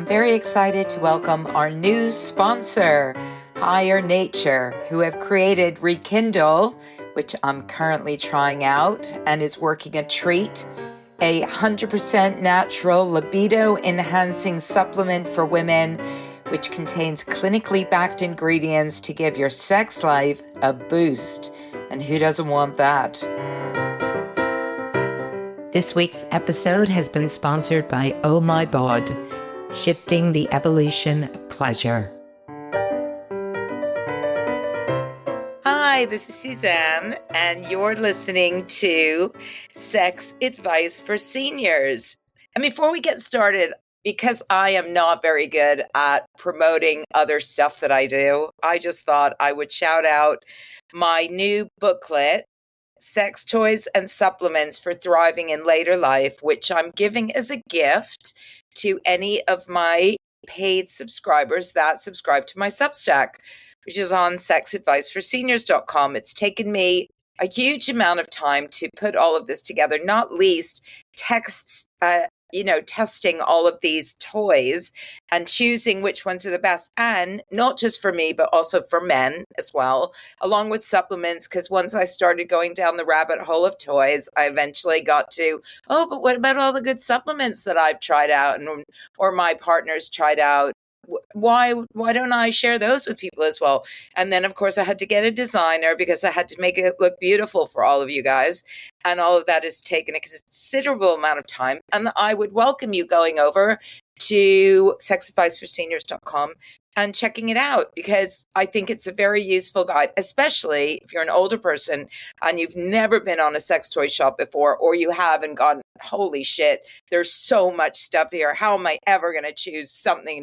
I'm very excited to welcome our new sponsor, Higher Nature, who have created Rekindle, which I'm currently trying out and is working a treat, a 100% natural libido-enhancing supplement for women, which contains clinically backed ingredients to give your sex life a boost. And who doesn't want that? This week's episode has been sponsored by Oh My Bod, shifting the evolution of pleasure. Hi, this is Suzanne, and you're listening to Sex Advice for Seniors. And before we get started, because I am not very good at promoting other stuff that I do, I just thought I would shout out my new booklet, Sex Toys and Supplements for Thriving in Later Life, which I'm giving as a gift to any of my paid subscribers that subscribe to my Substack, which is on sexadviceforseniors.com. It's taken me a huge amount of time to put all of this together, not least testing all of these toys and choosing which ones are the best. And not just for me, but also for men as well, along with supplements. Because once I started going down the rabbit hole of toys, I eventually got to, but what about all the good supplements that I've tried out or my partners tried out? Why don't I share those with people as well? And then, of course, I had to get a designer because I had to make it look beautiful for all of you guys. And all of that has taken a considerable amount of time. And I would welcome you going over to sexadviceforseniors.com and checking it out, because I think it's a very useful guide, especially if you're an older person and you've never been on a sex toy shop before, or you have and gone, holy shit, there's so much stuff here. How am I ever going to choose something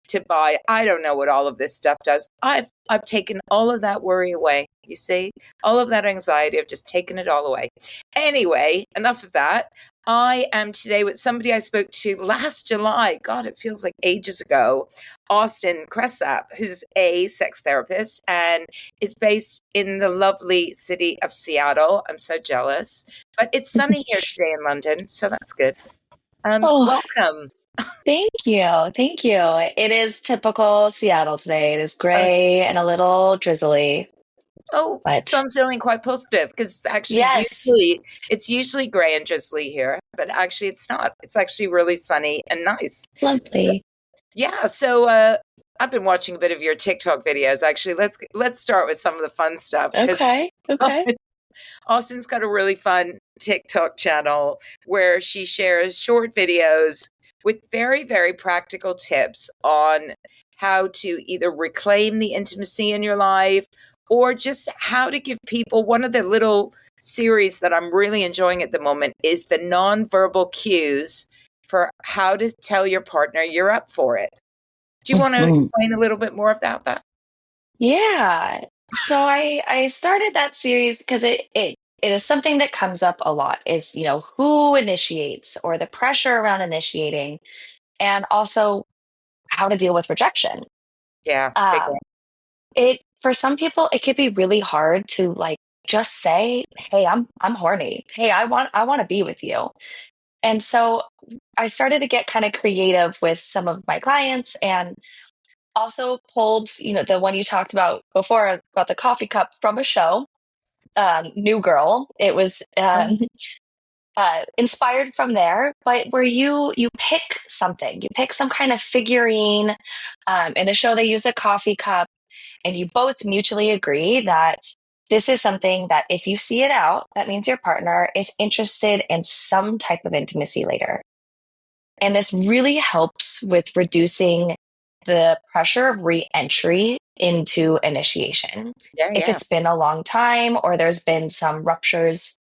to buy? I don't know what all of this stuff does. I've taken all of that worry away. You see, all of that anxiety, I've just taken it all away. Anyway, enough of that. I am today with somebody I spoke to last July. God, it feels like ages ago. Austin Cresap, who's a sex therapist and is based in the lovely city of Seattle. I'm so jealous. But it's sunny here today in London, so that's good. Welcome. Thank you. Thank you. It is typical Seattle today. It is gray and a little drizzly, So but I'm feeling quite positive because actually yes, it's usually gray and drizzly here, but actually it's not. It's actually really sunny and nice. So, lovely. yeah. So I've been watching a bit of your TikTok videos. Actually, let's start with some of the fun stuff, because Okay. Okay. Austin's got a really fun TikTok channel where she shares short videos with very, very practical tips on how to either reclaim the intimacy in your life or just how to give people. One of the little series that I'm really enjoying at the moment is the nonverbal cues for how to tell your partner you're up for it. Do you want to Mhm. explain a little bit more about that? Yeah. So I started that series because it is something that comes up a lot is, who initiates or the pressure around initiating, and also how to deal with rejection. Yeah, big Um, one. it for some people it could be really hard to like just say, "Hey, I'm horny. Hey, I want to be with you." And so I started to get kind of creative with some of my clients, and also pulled, the one you talked about before about the coffee cup from a show, New Girl. It was inspired from there, but where you pick something, you pick some kind of figurine. In the show, they use a coffee cup, and you both mutually agree that this is something that if you see it out, that means your partner is interested in some type of intimacy later. And this really helps with reducing the pressure of re-entry into initiation. Yeah, If yeah. it's been a long time or there's been some ruptures.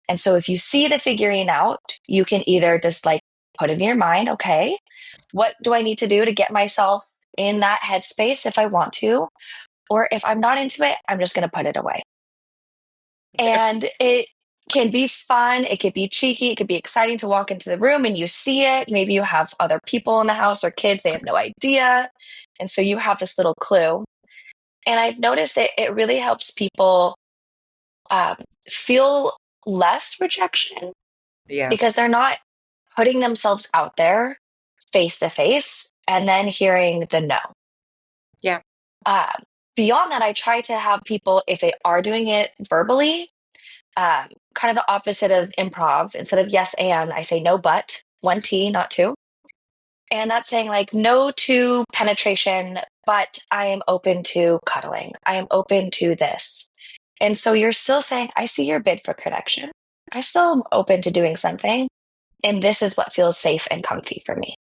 And so if you see the figurine out, you can either just like put it in your mind, okay, what do I need to do to get myself in that headspace if I want to? Or if I'm not into it, I'm just going to put it away. And it can be fun. It could be cheeky. It could be exciting to walk into the room and you see it. Maybe you have other people in the house or kids, they have no idea. And so you have this little clue. And I've noticed it really helps people um, feel less rejection Yeah. because they're not putting themselves out there face to face. and then hearing the no. Yeah. Uh, Beyond that, I try to have people, if they are doing it verbally, kind of the opposite of improv. Instead of yes and, I say no but, one T, not two. And that's saying like no to penetration, but I am open to cuddling. I am open to this. And so you're still saying, I see your bid for connection. I still am open to doing something. And this is what feels safe and comfy for me.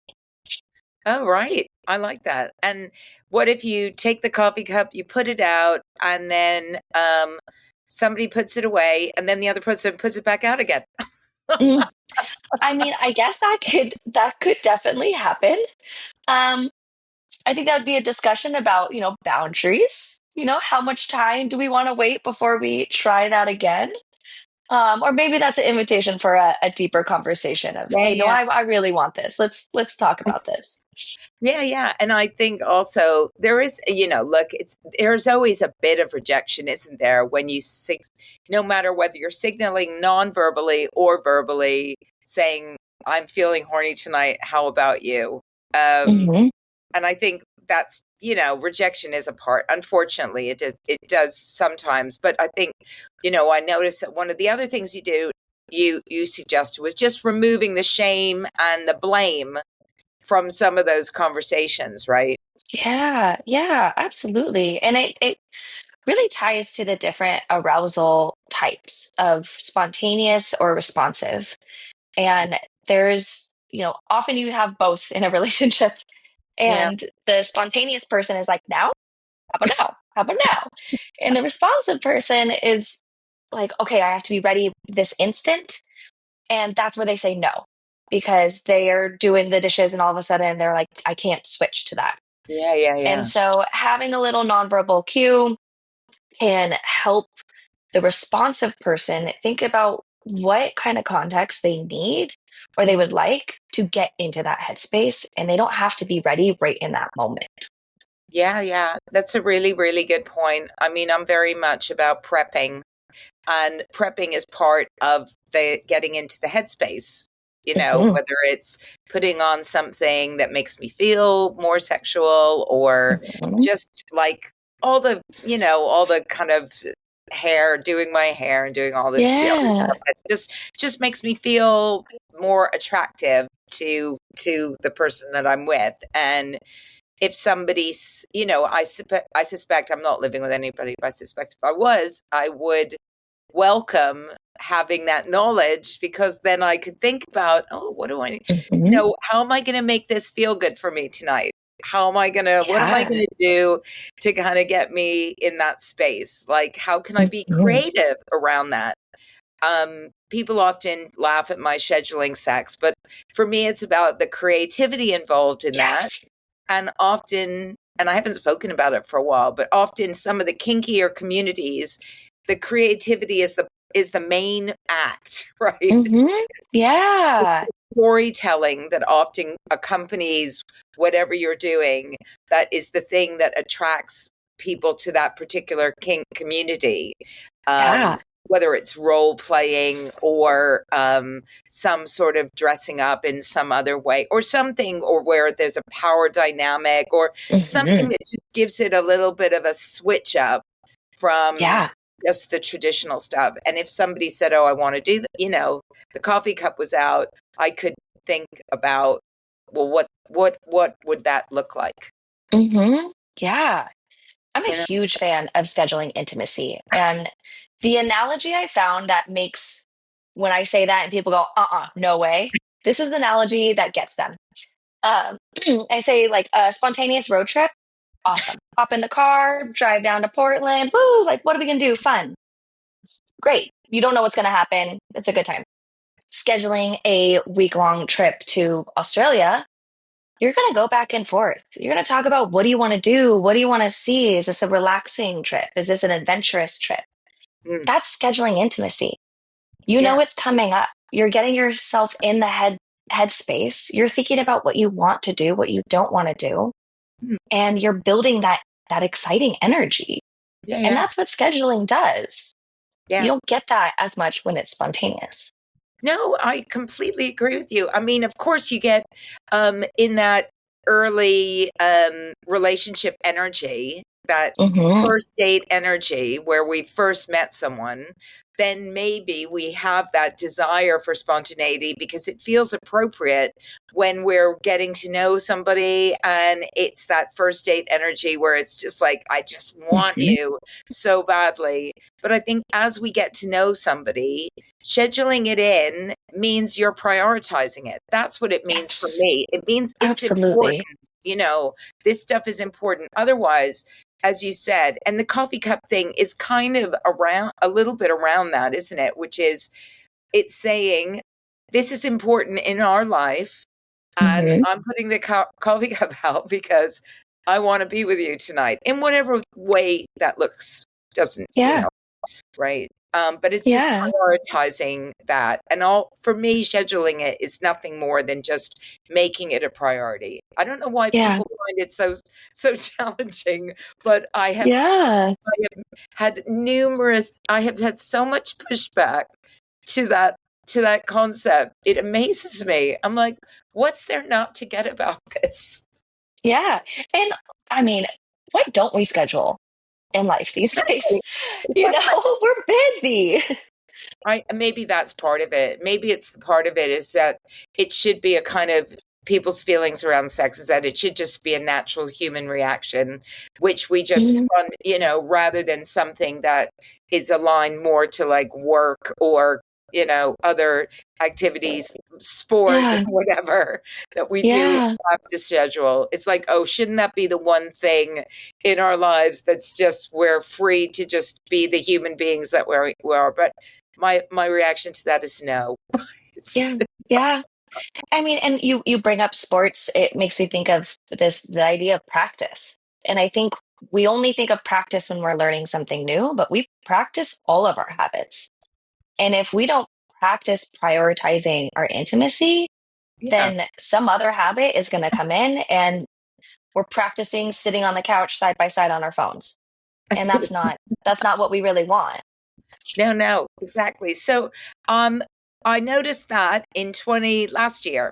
Oh, right. I like that. And what if you take the coffee cup, you put it out, and then somebody puts it away, and then the other person puts it back out again? Mm. I mean, I guess that could definitely happen. Um, I think that would be a discussion about, boundaries. How much time do we want to wait before we try that again? Or maybe that's an invitation for a deeper conversation of, Yeah, hey, no, yeah. I really want this. Let's talk about this. Yeah, yeah. And I think also there is, look, there's always a bit of rejection, isn't there, when no matter whether you're signaling non-verbally or verbally saying, I'm feeling horny tonight, how about you? Um, Hmm. and I think that's, rejection is a part. Unfortunately, it does sometimes, but I think, I noticed that one of the other things you suggested was just removing the shame and the blame from some of those conversations, right? Yeah, yeah, absolutely. And it really ties to the different arousal types of spontaneous or responsive. And there's, often you have both in a relationship. Yeah. And the spontaneous person is like, now? How about now? How about now? And the responsive person is like, okay, I have to be ready this instant. And that's where they say no, because they are doing the dishes and all of a sudden they're like, I can't switch to that. Yeah, yeah, And yeah. so having a little nonverbal cue can help the responsive person think about what kind of context they need or they would like to get into that headspace. And they don't have to be ready right in that moment. Yeah, yeah. That's a really, really good point. I mean, I'm very much about prepping, and prepping is part of the getting into the headspace, Mhm, whether it's putting on something that makes me feel more sexual, or mhm. just like all the kind of doing my hair and doing all the other Yeah. stuff that just makes me feel more attractive to the person that I'm with. And if somebody's, I suspect I'm not living with anybody, but I suspect if I was, I would welcome having that knowledge, because then I could think about, oh, Mhm. how am I going to make this feel good for me tonight? What am I Yeah. going to do to kind of get me in that space? Like, how can I be Mhm. creative around that? People often laugh at my scheduling sex, but for me, it's about the creativity involved in that. Yes. And often, and I haven't spoken about it for a while, but often some of the kinkier communities, the creativity is the main act, right? Mhm. Yeah. Storytelling that often accompanies whatever you're doing, that is the thing that attracts people to that particular kink community. Yeah. Whether it's role playing, or some sort of dressing up in some other way, or something, or where there's a power dynamic, or something Mhm. that just gives it a little bit of a switch up from Yeah. just the traditional stuff. And if somebody said, oh, I want to do that, the coffee cup was out, I could think about, well, what would that look like? Mhm. Yeah. I'm a You know? huge fan of scheduling intimacy. And the analogy I found that makes when I say that and people go, no way. This is the analogy that gets them. Um, I say, like, a spontaneous road trip. Awesome. Hop in the car, drive down to Portland. Woo! Like, what are we going to do? Fun. Great. You don't know what's going to happen. It's a good time. Scheduling a week-long trip to Australia, you're going to go back and forth. You're going to talk about, what do you want to do? What do you want to see? Is this a relaxing trip? Is this an adventurous trip? Mm, That's scheduling intimacy. You know yeah. it's coming up. You're getting yourself in the headspace. You're thinking about what you want to do, what you don't want to do, Mm, and you're building that exciting energy. yeah, And yeah, that's what scheduling does. You yeah. don't get that as much when it's spontaneous. No, I completely agree with you. I mean, of course, you get in that. early relationship energy, that Mm-hmm. first date energy where we first met someone, then maybe we have that desire for spontaneity because it feels appropriate when we're getting to know somebody, and it's that first date energy where it's just like, I just want Mm-hmm. you so badly. But I think as we get to know somebody, scheduling it in means you're prioritizing it. That's what it means for Yes, me. It means it's important. absolutely. You know, this stuff is important. Otherwise, as you said, and the coffee cup thing is kind of around a little bit around that, isn't it? Which is, it's saying this is important in our life, and Mm-hmm. I'm putting the coffee cup out because I want to be with you tonight in whatever way that looks. Doesn't, Yeah, right? But it's just yeah, prioritizing that. And all for me, scheduling it is nothing more than just making it a priority. I don't know why yeah, people find it so challenging, but yeah, I have had so much pushback to that concept. It amazes me. I'm like, what's there not to get about this? yeah. And I mean, what don't we schedule in life these Exactly. days? You know, we're busy. Maybe that's part of it. Maybe it's the part of it is that it should be a kind of people's feelings around sex is that it should just be a natural human reaction, which we just Mhm. fund, rather than something that is aligned more to like work or, other activities, sport, Yeah, whatever that we do yeah, have to schedule. It's like, oh, shouldn't that be the one thing in our lives that's just we're free to just be the human beings that we are? But my reaction to that is no. It's- yeah, yeah. I mean, and you bring up sports, it makes me think of the idea of practice. And I think we only think of practice when we're learning something new, but we practice all of our habits. And if we don't practice prioritizing our intimacy, yeah. then some other habit is going to come in and we're practicing sitting on the couch side by side on our phones. And that's not what we really want. No, exactly. So, I noticed that in 20 last year,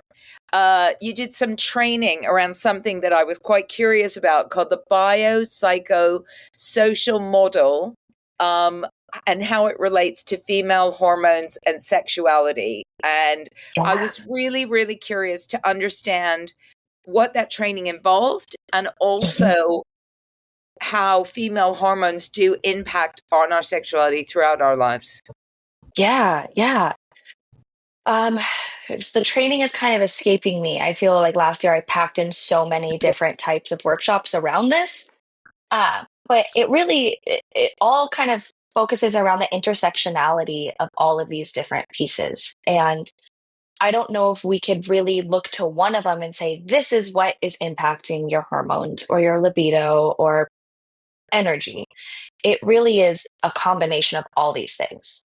you did some training around something that I was quite curious about called the biopsychosocial model, um, and how it relates to female hormones and sexuality. And I Yeah. was really, really curious to understand what that training involved, and Mhm. also how female hormones do impact on our sexuality throughout our lives. Yeah, yeah. Um, the training is kind of escaping me. I feel like last year I packed in so many different types of workshops around this. But it all kind of focuses around the intersectionality of all of these different pieces. And I don't know if we could really look to one of them and say, this is what is impacting your hormones or your libido or energy. It really is a combination of all these things.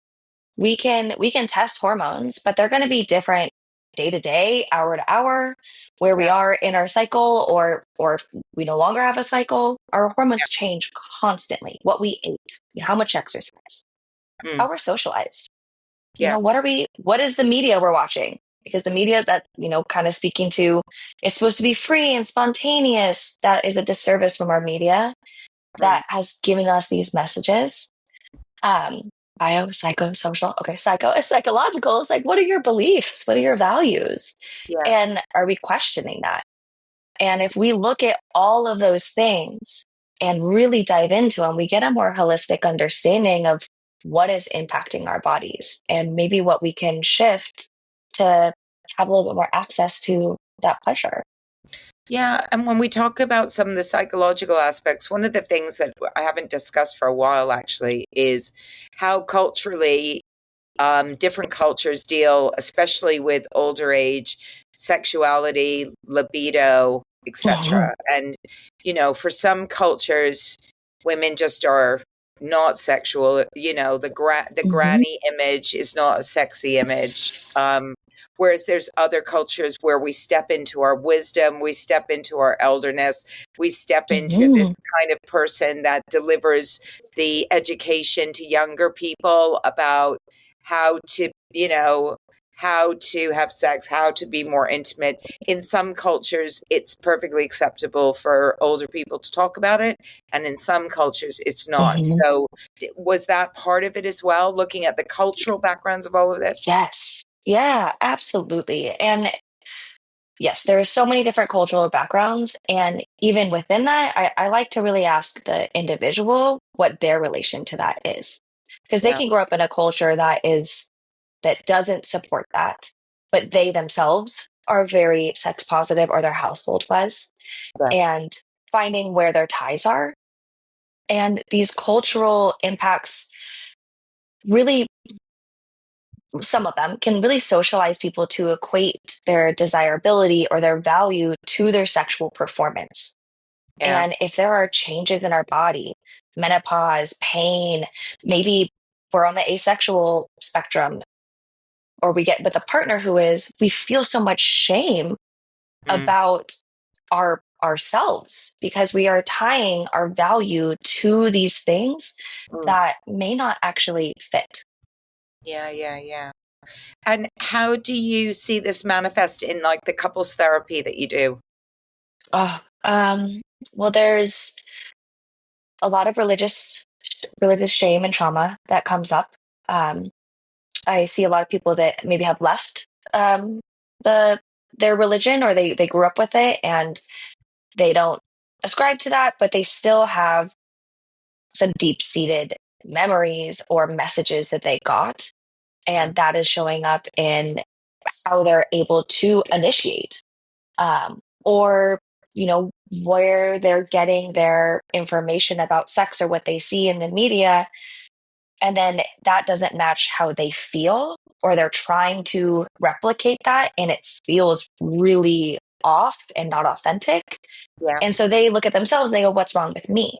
We can test hormones, but they're going to be different day to day, hour to hour, where we Yeah. are in our cycle, or if we no longer have a cycle. Our hormones change constantly. What we ate, how much exercise, Mm, how we're socialized. yeah. What is the media we're watching? Because the media that, kind of speaking to, it's supposed to be free and spontaneous. That is a disservice from our media Mm, that has given us these messages. um Psychosocial, okay, psychological. It's like, what are your beliefs, what are your values, yeah. and are we questioning that? And if we look at all of those things and really dive into them, we get a more holistic understanding of what is impacting our bodies and maybe what we can shift to have a little bit more access to that pleasure. Yeah. And when we talk about some of the psychological aspects, one of the things that I haven't discussed for a while actually is how culturally different cultures deal, especially with older age, sexuality, libido, Mhm. etc. And for some cultures, women just are not sexual. The Mhm. granny image is not a sexy image. Whereas there's other cultures where we step into our wisdom, we step into our elderness, we step into Mhm. this kind of person that delivers the education to younger people about how to, how to have sex, how to be more intimate. In some cultures, it's perfectly acceptable for older people to talk about it, and in some cultures, it's not. Mhm. So, was that part of it as well, looking at the cultural backgrounds of all of this? Yes. Yeah, absolutely. And yes, there are so many different cultural backgrounds. And even within that, I like to really ask the individual what their relation to that is. Because they Yeah, can grow up in a culture that doesn't support that, but they themselves are very sex positive or their household was, right. and finding where their ties are. And these cultural impacts really, some of them can really socialize people to equate their desirability or their value to their sexual performance. Yeah. And if there are changes in our body, menopause, pain, maybe we're on the asexual spectrum, or we get with a partner who is, we feel so much shame Mm, about ourselves because we are tying our value to these things mm. that may not actually fit. Yeah, yeah, yeah. And how do you see this manifest in like the couples therapy that you do? Oh, well, there's a lot of religious shame and trauma that comes up. Um, I see a lot of people that maybe have left the their religion, or they grew up with it and they don't ascribe to that, but they still have some deep seated memories or messages that they got, Mm, and that is showing up in how they're able to initiate, or where they're getting their information about sex or what they see in the media, and then that doesn't match how they feel, or they're trying to replicate that and it feels really off and not authentic. yeah. And so they look at themselves and they go, what's wrong with me?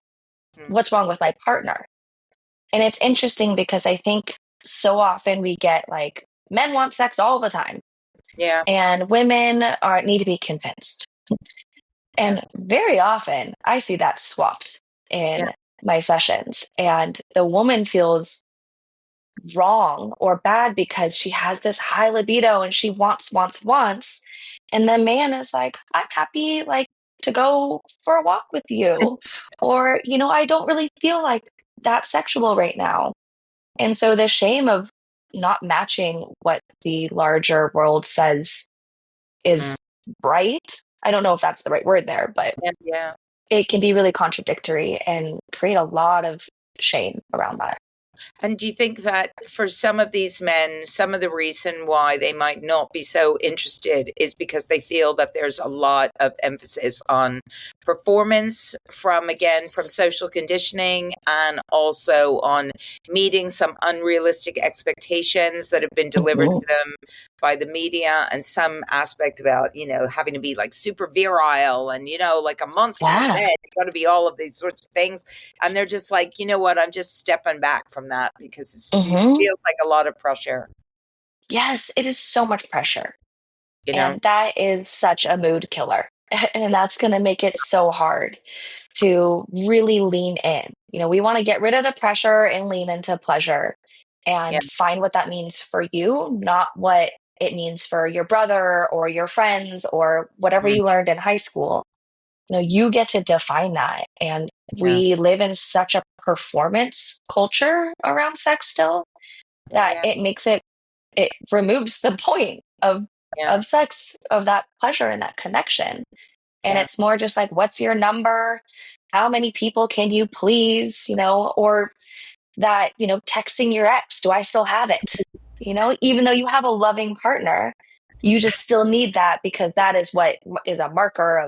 Mm, What's wrong with my partner? And it's interesting because I think so often we get like, men want sex all the time yeah. and women are need to be convinced. Yeah. And very often I see that swapped Yeah. in my sessions, and the woman feels wrong or bad because she has this high libido and she wants. And the man is like, I'm happy, like, to go for a walk with you. Or, I don't really feel like that sexual right now. And so the shame of not matching what the larger world says Mm, is right. I don't know if that's the right word there, but yeah. Yeah. it can be really contradictory and create a lot of shame around that. And do you think that for some of these men, some of the reason why they might not be so interested is because they feel that there's a lot of emphasis on performance from, again, from social conditioning, and also on meeting some unrealistic expectations that have been delivered Mhm. to them by the media, and some aspect about, having to be like super virile and, like a monster in Yeah. bed. You got to be all of these sorts of things, and they're just like, you know what, I'm just stepping back from that because it Hmm. feels like a lot of pressure, Yes, it is so much pressure. you know? And that is such a mood killer. And that's going to make it so hard to really lean in. We want to get rid of the pressure and lean into pleasure Yeah. and find what that means for you, not what it means for your brother or your friends or whatever Mm, you learned in high school. You get to define that. And yeah. we live in such a performance culture around sex still Yeah. that Yeah. it removes the point Yeah. of sex, of that pleasure and that connection. And Yeah. it's more just like, what's your number? How many people can you please? Or that, texting your ex, do I still have it? Even though you have a loving partner, you just still need that because that is what is a marker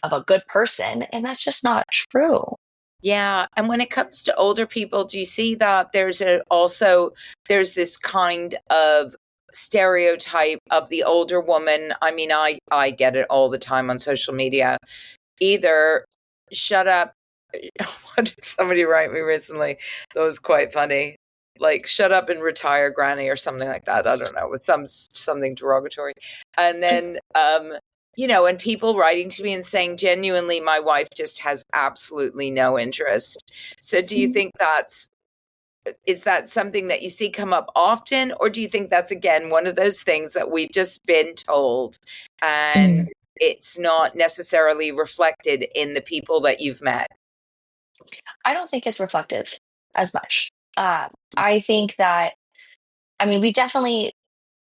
of a good person. And that's just not true. Yeah, and when it comes to older people, do you see that there's this kind of stereotype of the older woman? I mean, I get it all the time on social media. Either shut up. What did somebody write me recently? That was quite funny. Like, shut up and retire, granny, or something like that. I don't know, with something derogatory. And then and people writing to me and saying, genuinely, my wife just has absolutely no interest. So do you think that's is that something that you see come up often, or do you think that's again one of those things that we've just been told and Mm. it's not necessarily reflected in the people that you've met? I don't think it's reflective as much. I think that, I mean, we definitely,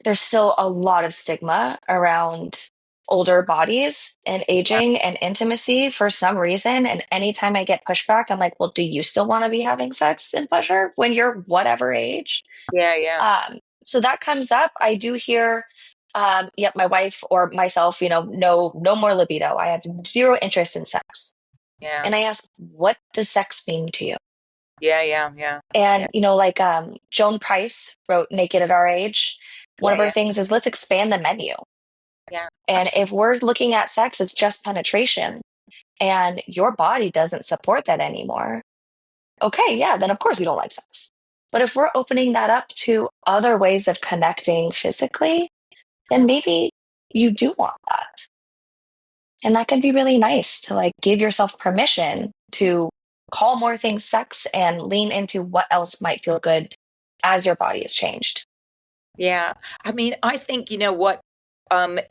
there's still a lot of stigma around older bodies and Yeah, aging and intimacy for some reason. And anytime I get pushback, I'm like, well, do you still want to be having sex and pleasure when you're whatever age? yeah, yeah, So that comes up. I do hear, yep, my wife or myself, no more libido. I have zero interest in sex. yeah, And I ask, what does sex mean to you? yeah, yeah, yeah, yeah, And, like Joan Price wrote Naked at Our Age. One yeah, of her yeah, things is let's expand the menu. yeah, And absolutely. if we're looking at sex, it's just penetration and your body doesn't support that anymore. Okay, yeah, then of course you don't like sex. But if we're opening that up to other ways of connecting physically, then maybe you do want that. And that can be really nice to like give yourself permission to call more things sex and lean into what else might feel good as your body has changed. Yeah. I mean, I think, you know what?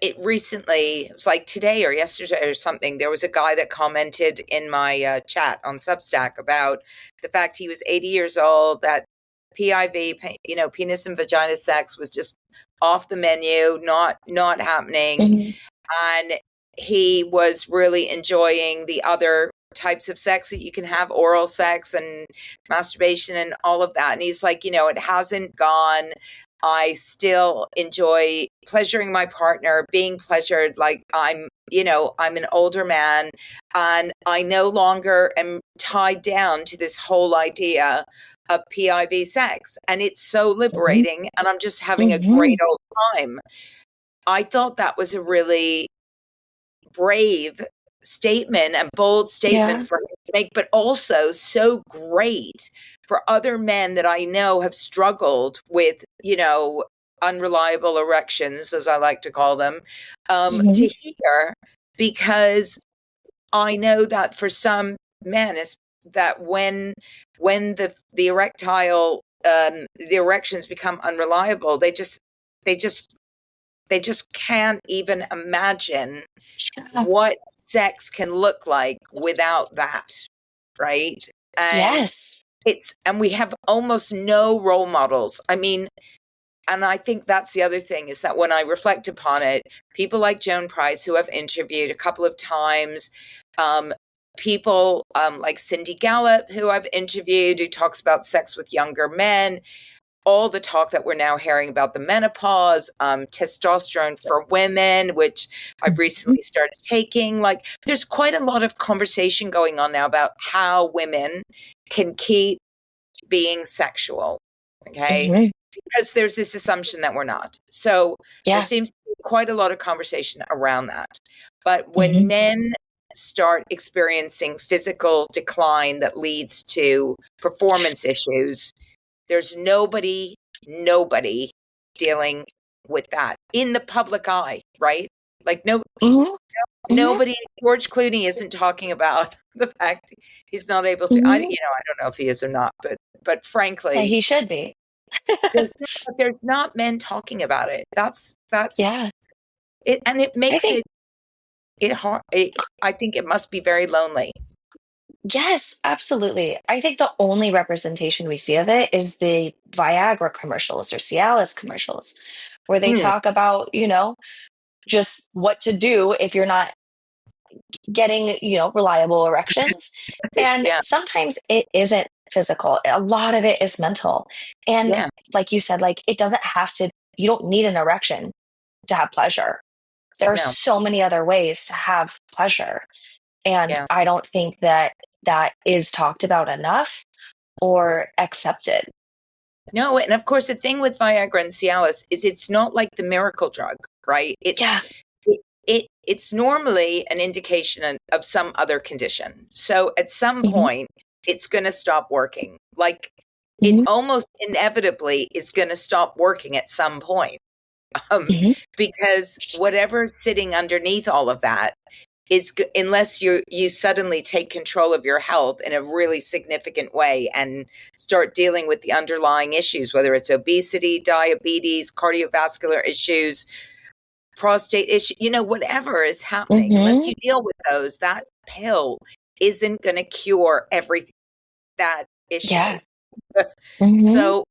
It recently, it was like today or yesterday or something, there was a guy that commented in my chat on Substack about the fact he was 80 years old, that PIV, penis and vagina sex was just off the menu, not happening. Mhm. And he was really enjoying the other types of sex that you can have, oral sex and masturbation and all of that. And he's like, it hasn't gone. I still enjoy pleasuring my partner, being pleasured. Like I'm an older man and I no longer am tied down to this whole idea of PIV sex. And it's so Mhm. liberating and I'm just having a great Mhm. old time. I thought that was a really brave statement and bold statement Yeah. for him to make, but also so great for other men that I know have struggled with, unreliable erections, as I like to call them, to Mhm. hear, because I know that for some men, is that when the erectile the erections become unreliable, they just they just can't even imagine Yeah. what sex can look like without that, right? And Yes. we have almost no role models. I mean, and I think that's the other thing, is that when I reflect upon it, people like Joan Price, who I've interviewed a couple of times, um, people like Cindy Gallop, who I've interviewed, who talks about sex with younger men, all the talk that we're now hearing about the menopause, testosterone for women, which I've Mhm. recently started taking. Like, there's quite a lot of conversation going on now about how women can keep being sexual. Okay. Mhm. Because there's this assumption that we're not. So there Yeah. seems to be quite a lot of conversation around that. But when Mhm. men start experiencing physical decline that leads to performance issues, there's nobody dealing with that in the public eye, right? Like Mhm. Mhm. nobody, George Clooney isn't talking about the fact he's not able to, Mhm. I don't know if he is or not, but Yeah, frankly, he should be. there's not men talking about it. That's Yeah. it, and it I makes think it hard. I think it must be very lonely. yes, absolutely. I think the only representation we see of it is the Viagra commercials or Cialis commercials, where they Mm. talk about, just what to do if you're not getting, reliable erections. And Yeah, sometimes it isn't physical. A lot of it is mental. And yeah, like you said, like it doesn't have to, you don't need an erection to have pleasure. There are no, so many other ways to have pleasure. And yeah. I don't think that that is talked about enough or accepted. No, and of course, the thing with Viagra and Cialis is it's not like the miracle drug, right? Yeah. It's normally an indication of some other condition. So at some Hmm. point, it's going to stop working. Like it Hmm. almost inevitably is going to stop working at some point, um, Hmm. because whatever's sitting underneath all of that unless you suddenly take control of your health in a really significant way and start dealing with the underlying issues, whether it's obesity, diabetes, cardiovascular issues, prostate issue, whatever is happening, unless Mm-hmm. you deal with those, that pill isn't going to cure every that issue. Yeah. Mm-hmm. So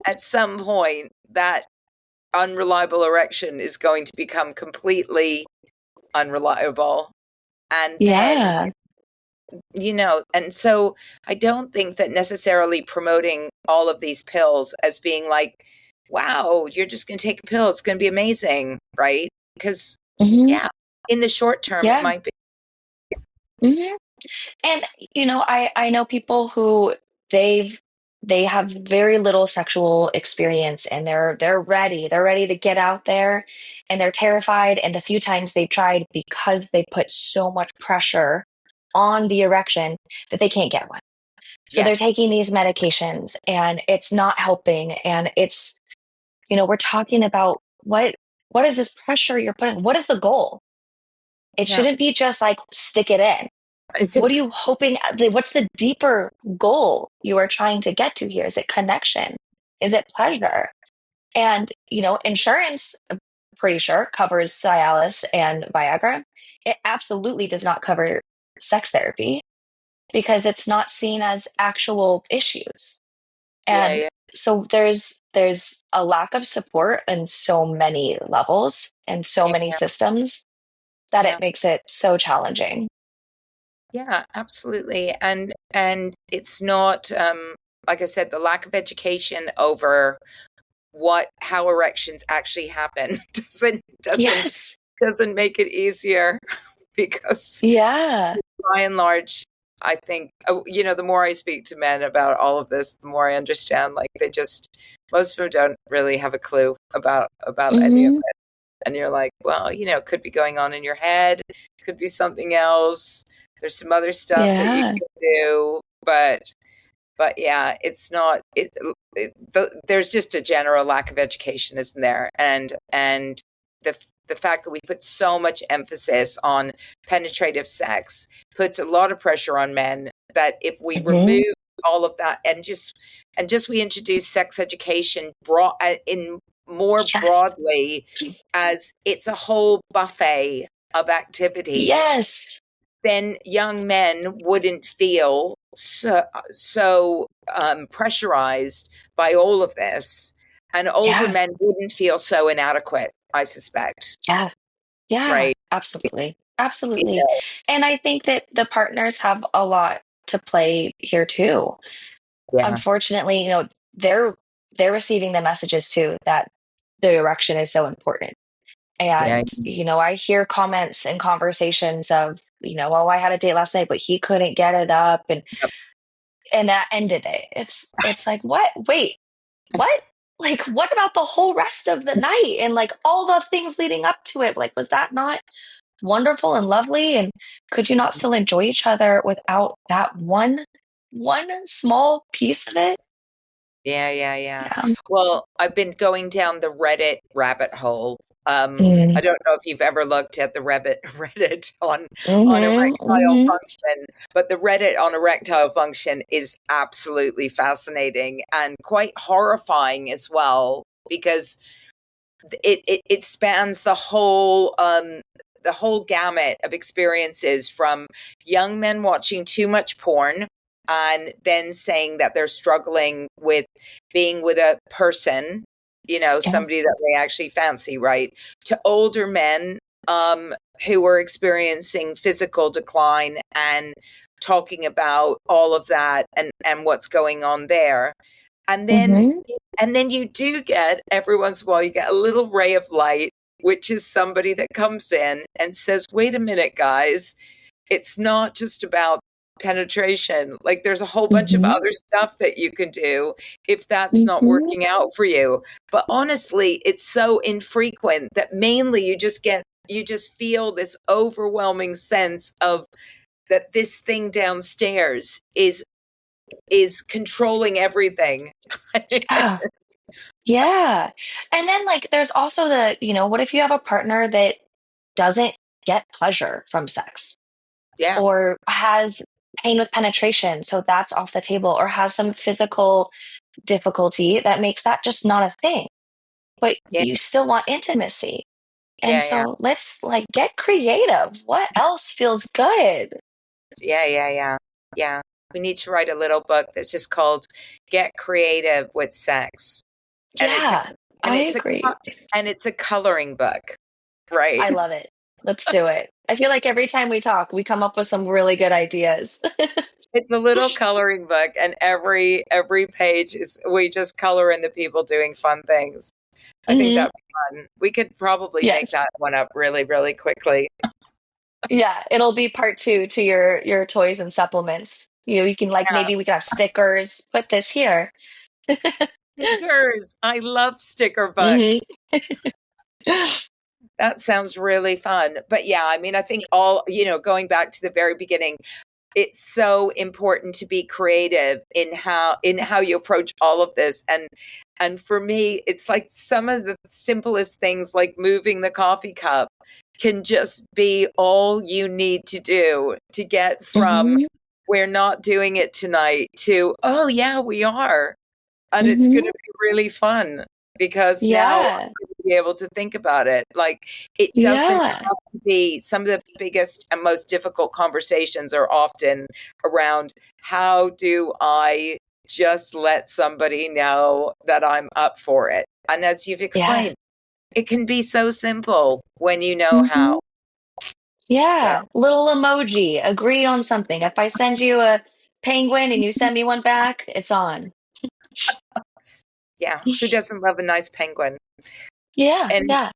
at some point, that unreliable erection is going to become completely unreliable. And then, Yeah. and so I don't think that necessarily promoting all of these pills as being like, wow, you're just going to take a pill, it's going to be amazing, right? Because, Mm-hmm. yeah, in the short term, it Yeah. might be. Mm-hmm. And I know people who they've they have very little sexual experience and they're ready to get out there and they're terrified, and the few times they tried, because they put so much pressure on the erection, that they can't get one. So Yeah, they're taking these medications and it's not helping, and it's we're talking about what is this pressure you're putting? What is the goal? It yeah. shouldn't be just like stick it in. What are you hoping? What's the deeper goal you are trying to get to here? Is it connection? Is it pleasure? And, insurance, I'm pretty sure, covers Cialis and Viagra. It absolutely does not cover sex therapy because it's not seen as actual issues. Yeah, And yeah, so there's a lack of support in so many levels and so many yeah, systems that yeah. it makes it so challenging. Yeah, absolutely. And it's not like I said, the lack of education over how erections actually happen Yes. doesn't make it easier because Yeah. by and large, I think the more I speak to men about all of this, the more I understand like most of them don't really have a clue about any of Hmm. it. And you're like, well, it could be going on in your head, could be something else. There's some other stuff that you Yeah. can do, but yeah, it's not. There's just a general lack of education, isn't there? And the fact that we put so much emphasis on penetrative sex puts a lot of pressure on men. That if we Hmm. remove all of that and just we introduce sex education in more Yes. broadly, as it's a whole buffet of activities, Yes. then young men wouldn't feel so pressurized by all of this, and older Yeah. men wouldn't feel so inadequate, I suspect. Yeah. Yeah. Right? Absolutely. Absolutely. Yeah, And I think that the partners have a lot to play here too. yeah, Unfortunately, they're they're receiving the messages too that the erection is so important. yeah, And, I hear comments and conversations of, oh, I had a date last night, but he couldn't get it up, and that ended it. It's like, what? Wait, what? Like, what about the whole rest of the night and like all the things leading up to it? Like, was that not wonderful and lovely? And could you not still enjoy each other without that one small piece of it? yeah, yeah, yeah. Yeah. Well, I've been going down the Reddit rabbit hole. I Mm. don't know if you've ever looked at the Reddit on Hmm. erectile Hmm. function, but the Reddit on erectile function is absolutely fascinating and quite horrifying as well, because it spans the whole gamut of experiences, from young men watching too much porn and then saying that they're struggling with being with a person, Yeah. somebody that they actually fancy, right? To older men who are experiencing physical decline and talking about all of that and what's going on there. And then Hmm. and then you do get, every once in a while, you get a little ray of light, which is somebody that comes in and says, wait a minute, guys, it's not just about penetration. Like, there's a whole bunch of Hmm. other stuff that you can do if that's not Hmm. working out for you. But honestly, it's so infrequent that mainly you just feel this overwhelming sense of that this thing downstairs is controlling everything. Yeah. Yeah. And then like there's also what if you have a partner that doesn't get pleasure from sex Yeah. or has pain with penetration, so that's off the table, or has some physical difficulty that makes that just not a thing. But Yeah. you still want intimacy. And Yeah. Yeah. so let's like get creative. What else feels good? Yeah. Yeah. Yeah. Yeah. We need to write a little book that's just called "Get Creative with Sex," and Yeah, and I it's a agree. and it's a coloring book, right? I love it. Let's do it. I feel like every time we talk, we come up with some really good ideas. It's a little coloring book, and every page is we just color in the people doing fun things. I think Hmm. that'd be fun. We could probably make Yes. that one up really, really quickly. Yeah, it'll be part two to your toys and supplements. You can like Yeah. maybe we can have stickers. Put this here. Stickers. I love sticker Hmm. books. That sounds really fun. But yeah, I mean, I think all, going back to the very beginning, it's so important to be creative in how you approach all of this. And for me, it's like some of the simplest things like moving the coffee cup can just be all you need to do to get from Hmm. we're not doing it tonight to oh yeah, we are. And it's going Hmm. to be really fun because now I'm Yeah. going to be able to think about it. Like it doesn't Yeah. have to be some of the biggest and most difficult conversations are often around how do I just let somebody know that I'm up for it. And as you've Yeah. explained, it can be so simple when you know Hmm. how. So, Yeah. Little emoji. Agree on something. If I send you a penguin and you send me one back, it's on. yeah, who doesn't love a nice penguin? Yeah. And Yeah.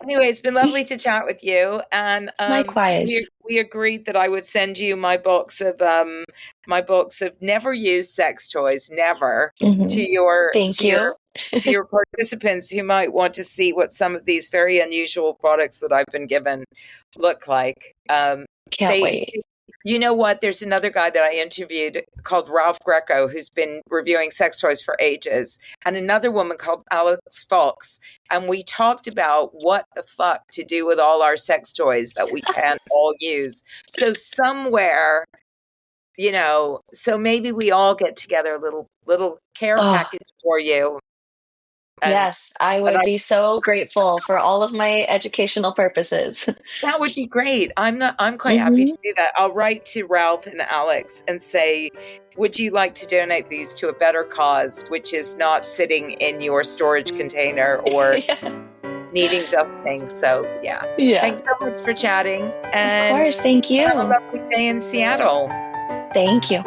anyway, it's been lovely to chat with you, and we Likewise. we agreed that I would send you my box of never used sex toys, never to Hmm. your Thank you. participants who might want to see what some of these very unusual products that I've been given look like. Can't They wait. You know what? There's another guy that I interviewed called Ralph Greco who's been reviewing sex toys for ages, and another woman called Alex Fox. And we talked about what the fuck to do with all our sex toys that we can't all use. So somewhere, so maybe we all get together a little care Oh, package for you. And yes. I and would be so grateful for all of my educational purposes. that would be great. I'm quite happy Hmm. to do that. I'll write to Ralph and Alex and say, would you like to donate these to a better cause, which is not sitting in your storage container or Yeah. needing dusting? So yeah. Yeah. Thanks so much for chatting Of and course. Thank have a you. lovely day in Seattle. Thank you.